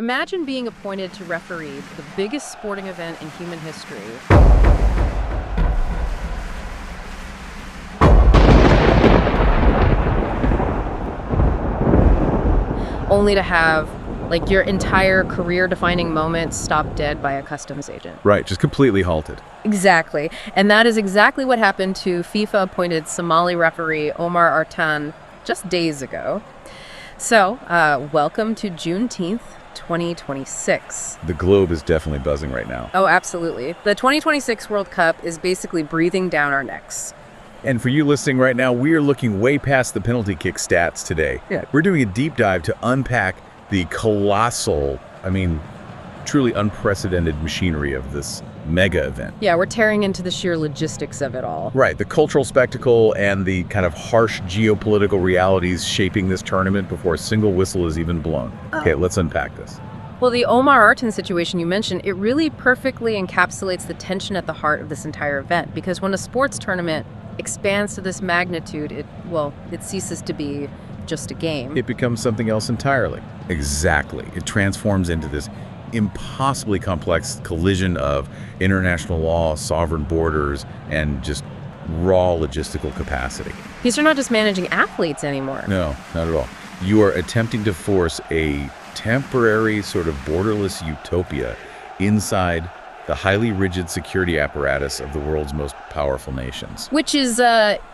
Imagine being appointed to referee the biggest sporting event in human history. Only to have, like, your entire career-defining moment stopped dead by a customs agent. Right, just completely halted. Exactly. And that is exactly what happened to FIFA-appointed Somali referee Omar Artan just days ago. So, welcome to Juneteenth, 2026. The globe is definitely buzzing right now. Oh, absolutely. The 2026 World Cup is basically breathing down our necks. And for you listening right now, we are looking way past the penalty kick stats today. Yeah. We're doing a deep dive to unpack the colossal, truly unprecedented machinery of this mega event. Yeah, we're tearing into the sheer logistics of it all. Right, the cultural spectacle and the kind of harsh geopolitical realities shaping this tournament before a single whistle is even blown. Okay, let's unpack this. Well, the Omar Artan situation you mentioned, it really perfectly encapsulates the tension at the heart of this entire event. Because when a sports tournament expands to this magnitude, it ceases to be just a game. It becomes something else entirely. Exactly. It transforms into this impossibly complex collision of international law, sovereign borders, and just raw logistical capacity. Because you're not just managing athletes anymore. No, not at all. You are attempting to force a temporary sort of borderless utopia inside the highly rigid security apparatus of the world's most powerful nations. Which is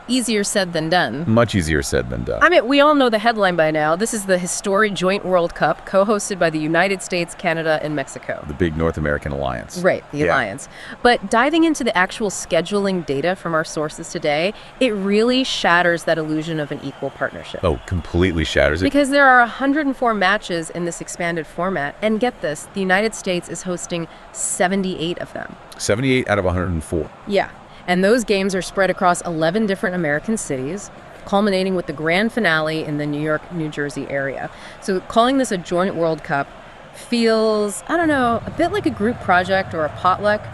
easier said than done. Much easier said than done. I mean, we all know the headline by now. This is the historic joint World Cup, co-hosted by the United States, Canada, and Mexico. The big North American alliance. Right, the alliance. But diving into the actual scheduling data from our sources today, it really shatters that illusion of an equal partnership. Oh, completely shatters it. Because there are 104 matches in this expanded format, and get this, the United States is hosting 78 of them. 78 out of 104. Yeah. And those games are spread across 11 different American cities, culminating with the grand finale in the New York, New Jersey area. So calling this a joint World Cup feels, a bit like a group project or a potluck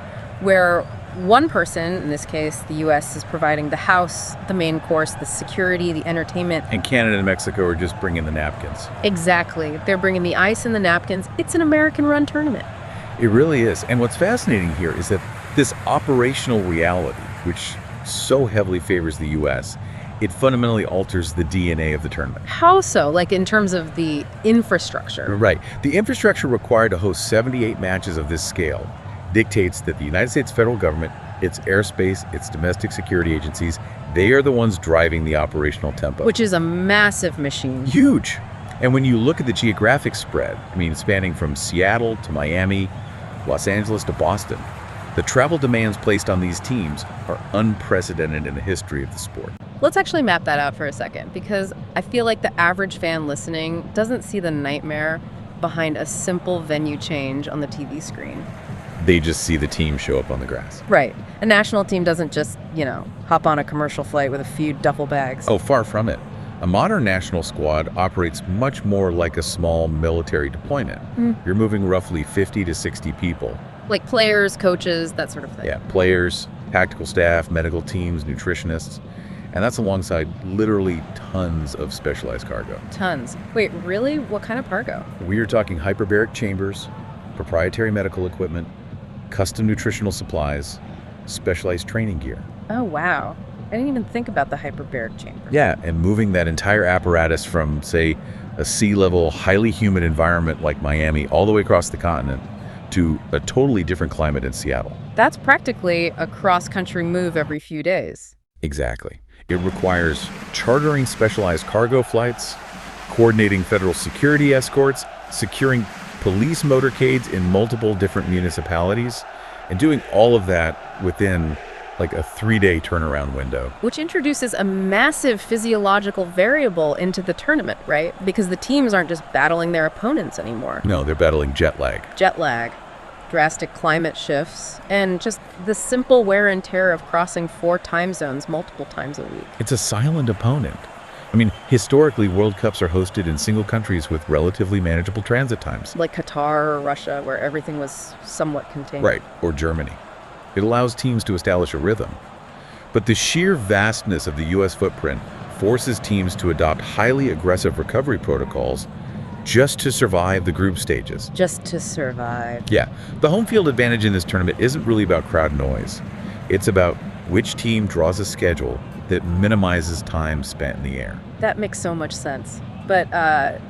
where one person, in this case the U.S., is providing the house, the main course, the security, the entertainment. And Canada and Mexico are just bringing the napkins. Exactly. They're bringing the ice and the napkins. It's an American-run tournament. It really is. And what's fascinating here is that this operational reality, which so heavily favors the U.S., it fundamentally alters the DNA of the tournament. How so? Like in terms of the infrastructure? Right. The infrastructure required to host 78 matches of this scale dictates that the United States federal government, its airspace, its domestic security agencies, they are the ones driving the operational tempo. Which is a massive machine. Huge. And when you look at the geographic spread, spanning from Seattle to Miami, Los Angeles to Boston, the travel demands placed on these teams are unprecedented in the history of the sport. Let's actually map that out for a second, because I feel like the average fan listening doesn't see the nightmare behind a simple venue change on the TV screen. They just see the team show up on the grass. Right. A national team doesn't just, hop on a commercial flight with a few duffel bags. Oh, far from it. A modern national squad operates much more like a small military deployment. You're moving roughly 50 to 60 people. Like players, coaches, that sort of thing. Yeah, players, tactical staff, medical teams, nutritionists. And that's alongside literally tons of specialized cargo. Tons. Wait, really? What kind of cargo? We are talking hyperbaric chambers, proprietary medical equipment, custom nutritional supplies, specialized training gear. Oh, wow. I didn't even think about the hyperbaric chamber. Yeah, and moving that entire apparatus from, say, a sea-level, highly humid environment like Miami all the way across the continent to a totally different climate in Seattle. That's practically a cross-country move every few days. Exactly. It requires chartering specialized cargo flights, coordinating federal security escorts, securing police motorcades in multiple different municipalities, and doing all of that within like a 3-day turnaround window. Which introduces a massive physiological variable into the tournament, right? Because the teams aren't just battling their opponents anymore. No, they're battling jet lag. Jet lag, drastic climate shifts, and just the simple wear and tear of crossing 4 time zones multiple times a week. It's a silent opponent. Historically, World Cups are hosted in single countries with relatively manageable transit times. Like Qatar or Russia, where everything was somewhat contained. Right, or Germany. It allows teams to establish a rhythm. But the sheer vastness of the U.S. footprint forces teams to adopt highly aggressive recovery protocols just to survive the group stages. Just to survive. Yeah, the home field advantage in this tournament isn't really about crowd noise. It's about which team draws a schedule that minimizes time spent in the air. That makes so much sense. But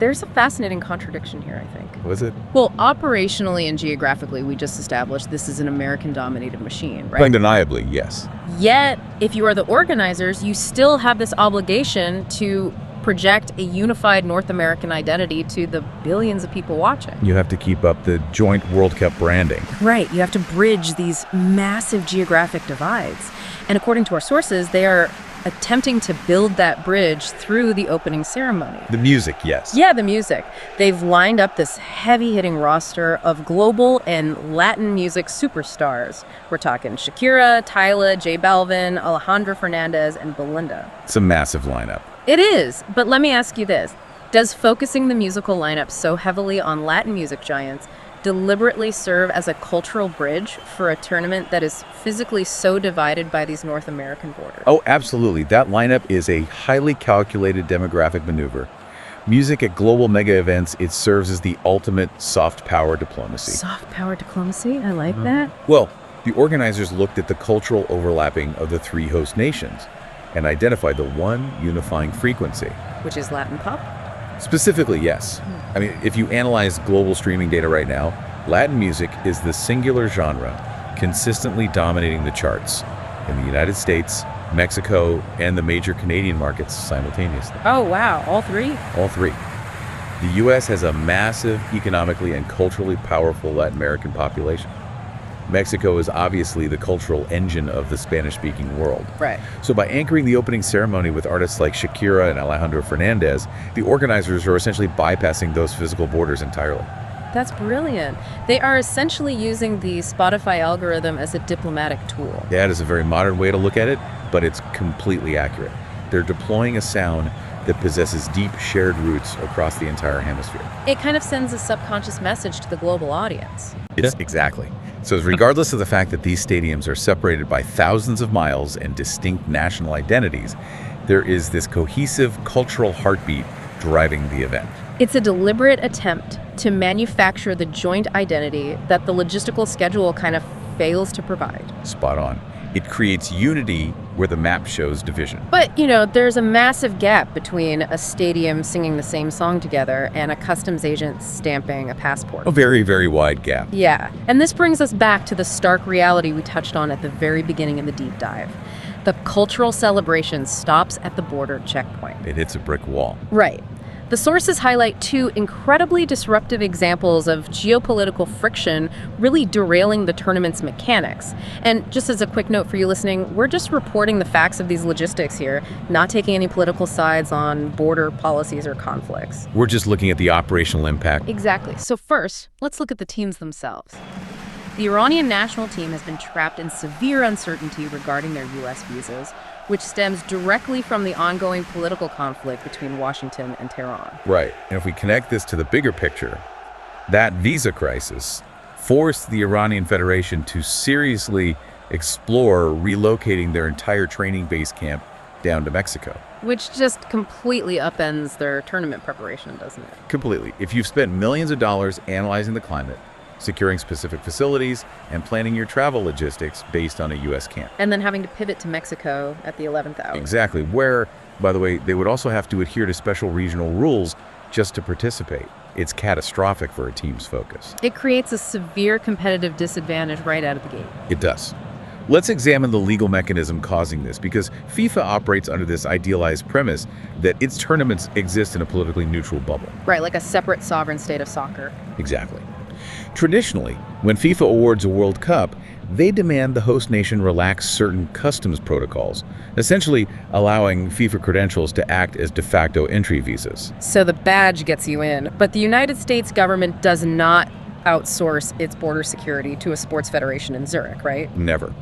there's a fascinating contradiction here, I think. Was it? Well, operationally and geographically, we just established this is an American-dominated machine, right? Undeniably, yes. Yet, if you are the organizers, you still have this obligation to project a unified North American identity to the billions of people watching. You have to keep up the joint World Cup branding. Right. You have to bridge these massive geographic divides. And according to our sources, they are attempting to build that bridge through the opening ceremony. The music, yes. Yeah, the music. They've lined up this heavy-hitting roster of global and Latin music superstars. We're talking Shakira, Tyla, Balvin, Alejandro Fernández and Belinda. It's a massive lineup. It is, but let me ask you this. Does focusing the musical lineup so heavily on Latin music giants deliberately serve as a cultural bridge for a tournament that is physically so divided by these North American borders? Oh, absolutely. That lineup is a highly calculated demographic maneuver. Music at global mega events, it serves as the ultimate soft power diplomacy. Soft power diplomacy? I like that. Well, the organizers looked at the cultural overlapping of the three host nations and identified the one unifying frequency. Which is Latin pop? Specifically, yes. I mean, if you analyze global streaming data right now, Latin music is the singular genre consistently dominating the charts in the United States, Mexico, and the major Canadian markets simultaneously. Oh, wow. All three? All three. The U.S. has a massive economically and culturally powerful Latin American population. Mexico is obviously the cultural engine of the Spanish-speaking world. Right. So by anchoring the opening ceremony with artists like Shakira and Alejandro Fernández, the organizers are essentially bypassing those physical borders entirely. That's brilliant. They are essentially using the Spotify algorithm as a diplomatic tool. That is a very modern way to look at it, but it's completely accurate. They're deploying a sound that possesses deep shared roots across the entire hemisphere. It kind of sends a subconscious message to the global audience. Yes, exactly. So regardless of the fact that these stadiums are separated by thousands of miles and distinct national identities, there is this cohesive cultural heartbeat driving the event. It's a deliberate attempt to manufacture the joint identity that the logistical schedule kind of fails to provide. Spot on. It creates unity where the map shows division. But, you know, there's a massive gap between a stadium singing the same song together and a customs agent stamping a passport. A very, very wide gap. Yeah, and this brings us back to the stark reality we touched on at the very beginning of the deep dive. The cultural celebration stops at the border checkpoint. It hits a brick wall. Right. The sources highlight two incredibly disruptive examples of geopolitical friction really derailing the tournament's mechanics. And just as a quick note for you listening, we're just reporting the facts of these logistics here, not taking any political sides on border policies or conflicts. We're just looking at the operational impact. Exactly. So first, let's look at the teams themselves. The Iranian national team has been trapped in severe uncertainty regarding their U.S. visas, which stems directly from the ongoing political conflict between Washington and Tehran. Right. And if we connect this to the bigger picture, that visa crisis forced the Iranian Federation to seriously explore relocating their entire training base camp down to Mexico. Which just completely upends their tournament preparation, doesn't it? Completely. If you've spent millions of dollars analyzing the climate, securing specific facilities, and planning your travel logistics based on a U.S. camp. And then having to pivot to Mexico at the 11th hour. Exactly, where, by the way, they would also have to adhere to special regional rules just to participate. It's catastrophic for a team's focus. It creates a severe competitive disadvantage right out of the gate. It does. Let's examine the legal mechanism causing this, because FIFA operates under this idealized premise that its tournaments exist in a politically neutral bubble. Right, like a separate sovereign state of soccer. Exactly. Traditionally, when FIFA awards a World Cup, they demand the host nation relax certain customs protocols, essentially allowing FIFA credentials to act as de facto entry visas. So the badge gets you in, but the United States government does not outsource its border security to a sports federation in Zurich, right? Never.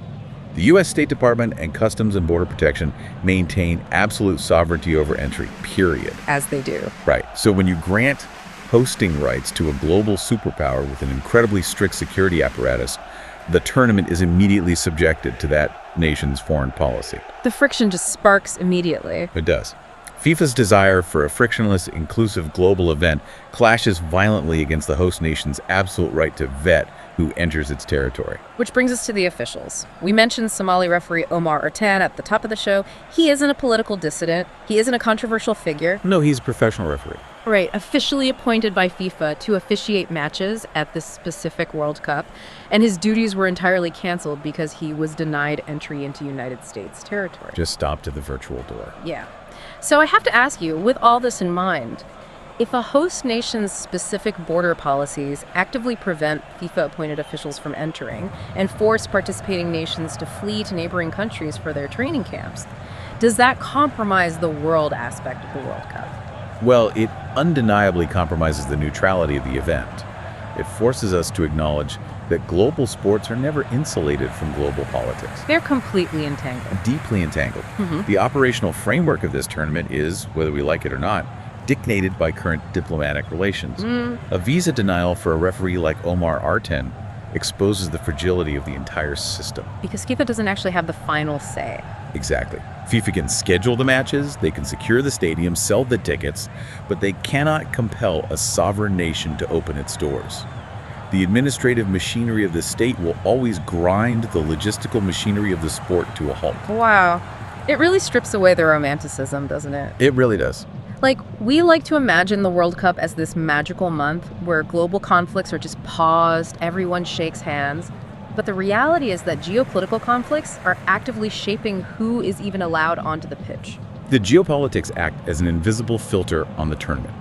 The U.S. State Department and Customs and Border Protection maintain absolute sovereignty over entry, period. As they do. Right. So when you grant hosting rights to a global superpower with an incredibly strict security apparatus, the tournament is immediately subjected to that nation's foreign policy. The friction just sparks immediately. It does. FIFA's desire for a frictionless, inclusive global event clashes violently against the host nation's absolute right to vet who enters its territory. Which brings us to the officials. We mentioned Somali referee Omar Ertan at the top of the show. He isn't a political dissident. He isn't a controversial figure. No, he's a professional referee. Right, officially appointed by FIFA to officiate matches at this specific World Cup, and his duties were entirely canceled because he was denied entry into United States territory. Just stopped at the virtual door. Yeah. So I have to ask you, with all this in mind, if a host nation's specific border policies actively prevent FIFA-appointed officials from entering and force participating nations to flee to neighboring countries for their training camps, does that compromise the world aspect of the World Cup? Well, it undeniably compromises the neutrality of the event. It forces us to acknowledge that global sports are never insulated from global politics. They're completely entangled. Deeply entangled. The operational framework of this tournament is, whether we like it or not, dictated by current diplomatic relations. A visa denial for a referee like Omar Ertan exposes the fragility of the entire system. Because FIFA doesn't actually have the final say. Exactly. FIFA can schedule the matches, they can secure the stadium, sell the tickets, but they cannot compel a sovereign nation to open its doors. The administrative machinery of the state will always grind the logistical machinery of the sport to a halt. Wow. It really strips away the romanticism, doesn't it? It really does. Like, we like to imagine the World Cup as this magical month where global conflicts are just paused, everyone shakes hands. But the reality is that geopolitical conflicts are actively shaping who is even allowed onto the pitch. The geopolitics act as an invisible filter on the tournament.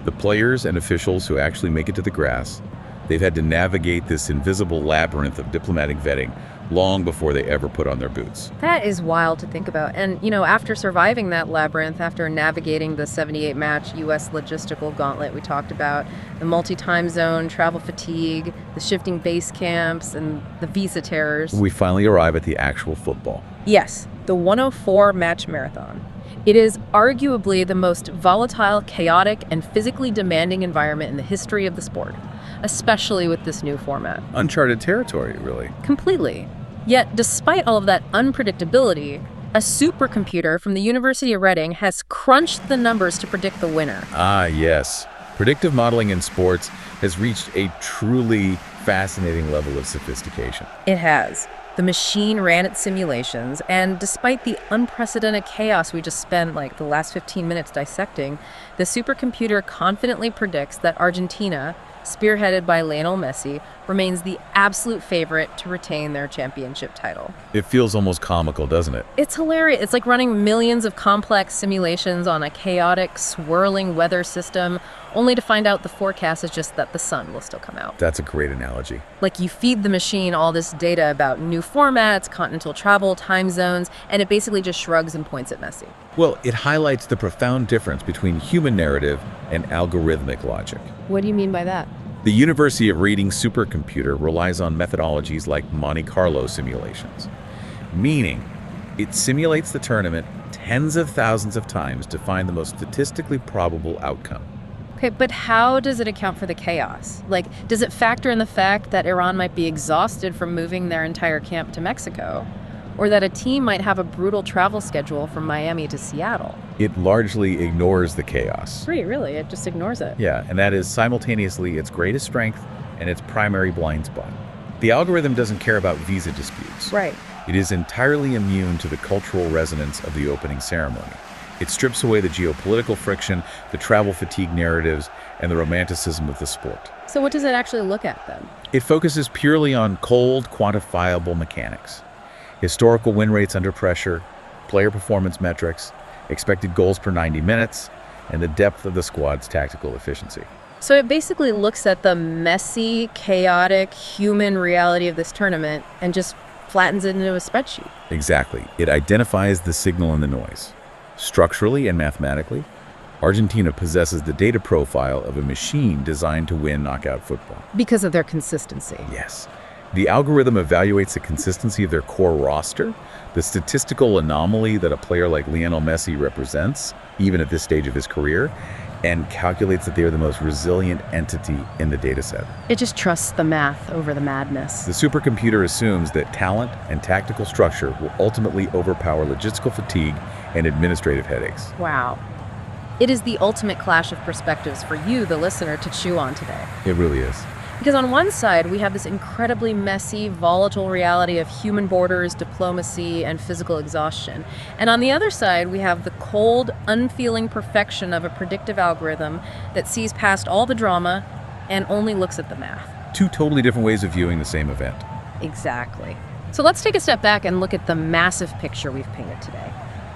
The players and officials who actually make it to the grass, they've had to navigate this invisible labyrinth of diplomatic vetting long before they ever put on their boots. That is wild to think about. And, after surviving that labyrinth, after navigating the 78-match U.S. logistical gauntlet we talked about, the multi-time zone, travel fatigue, the shifting base camps, and the visa terrors, we finally arrive at the actual football. Yes, the 104-match marathon. It is arguably the most volatile, chaotic, and physically demanding environment in the history of the sport, especially with this new format. Uncharted territory, really. Completely. Yet, despite all of that unpredictability, a supercomputer from the University of Reading has crunched the numbers to predict the winner. Ah, yes. Predictive modeling in sports has reached a truly fascinating level of sophistication. It has. The machine ran its simulations, and despite the unprecedented chaos we just spent the last 15 minutes dissecting, the supercomputer confidently predicts that Argentina, spearheaded by Lionel Messi, remains the absolute favorite to retain their championship title. It feels almost comical, doesn't it? It's hilarious. It's like running millions of complex simulations on a chaotic, swirling weather system, only to find out the forecast is just that the sun will still come out. That's a great analogy. Like, you feed the machine all this data about new formats, continental travel, time zones, and it basically just shrugs and points at Messi. Well, it highlights the profound difference between human narrative and algorithmic logic. What do you mean by that? The University of Reading supercomputer relies on methodologies like Monte Carlo simulations, meaning it simulates the tournament tens of thousands of times to find the most statistically probable outcome. Okay, but how does it account for the chaos? Does it factor in the fact that Iran might be exhausted from moving their entire camp to Mexico? Or that a team might have a brutal travel schedule from Miami to Seattle? It largely ignores the chaos. Really? It just ignores it? Yeah, and that is simultaneously its greatest strength and its primary blind spot. The algorithm doesn't care about visa disputes. Right. It is entirely immune to the cultural resonance of the opening ceremony. It strips away the geopolitical friction, the travel fatigue narratives, and the romanticism of the sport. So what does it actually look at then? It focuses purely on cold, quantifiable mechanics. Historical win rates under pressure, player performance metrics, expected goals per 90 minutes, and the depth of the squad's tactical efficiency. So it basically looks at the messy, chaotic, human reality of this tournament and just flattens it into a spreadsheet. Exactly. It identifies the signal and the noise. Structurally and mathematically, Argentina possesses the data profile of a machine designed to win knockout football. Because of their consistency. Yes. The algorithm evaluates the consistency of their core roster, the statistical anomaly that a player like Lionel Messi represents, even at this stage of his career, and calculates that they are the most resilient entity in the dataset. It just trusts the math over the madness. The supercomputer assumes that talent and tactical structure will ultimately overpower logistical fatigue and administrative headaches. Wow. It is the ultimate clash of perspectives for you, the listener, to chew on today. It really is. Because on one side, we have this incredibly messy, volatile reality of human borders, diplomacy, and physical exhaustion. And on the other side, we have the cold, unfeeling perfection of a predictive algorithm that sees past all the drama and only looks at the math. Two totally different ways of viewing the same event. Exactly. So let's take a step back and look at the massive picture we've painted today.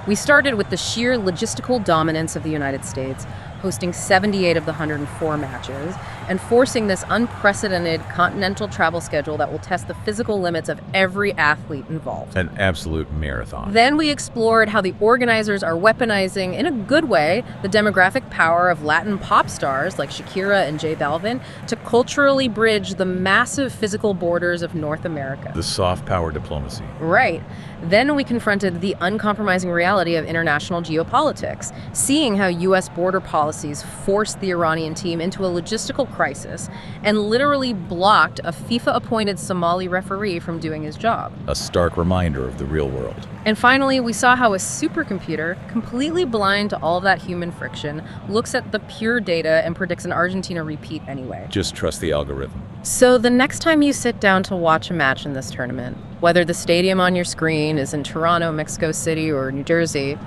We started with the sheer logistical dominance of the United States, hosting 78 of the 104 matches, and forcing this unprecedented continental travel schedule that will test the physical limits of every athlete involved. An absolute marathon. Then we explored how the organizers are weaponizing, in a good way, the demographic power of Latin pop stars like Shakira and Balvin to culturally bridge the massive physical borders of North America. The soft power diplomacy. Right. Then we confronted the uncompromising reality of international geopolitics, seeing how U.S. border policies forced the Iranian team into a logistical crisis and literally blocked a FIFA-appointed Somali referee from doing his job. A stark reminder of the real world. And finally, we saw how a supercomputer, completely blind to all of that human friction, looks at the pure data and predicts an Argentina repeat anyway. Just trust the algorithm. So the next time you sit down to watch a match in this tournament, whether the stadium on your screen is in Toronto, Mexico City, or New Jersey,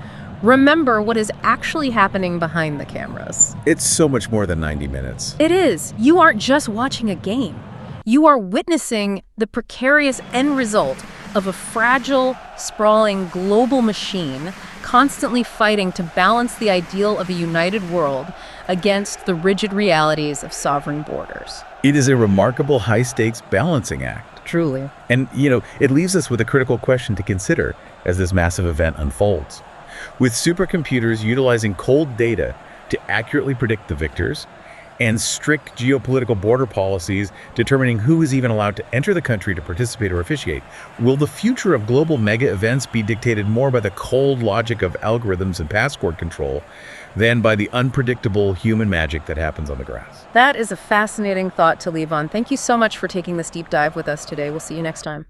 remember what is actually happening behind the cameras. It's so much more than 90 minutes. It is. You aren't just watching a game. You are witnessing the precarious end result of a fragile, sprawling global machine constantly fighting to balance the ideal of a united world against the rigid realities of sovereign borders. It is a remarkable high-stakes balancing act. Truly. And, it leaves us with a critical question to consider as this massive event unfolds. With supercomputers utilizing cold data to accurately predict the victors, and strict geopolitical border policies determining who is even allowed to enter the country to participate or officiate, will the future of global mega events be dictated more by the cold logic of algorithms and passport control than by the unpredictable human magic that happens on the grass? That is a fascinating thought to leave on. Thank you so much for taking this deep dive with us today. We'll see you next time.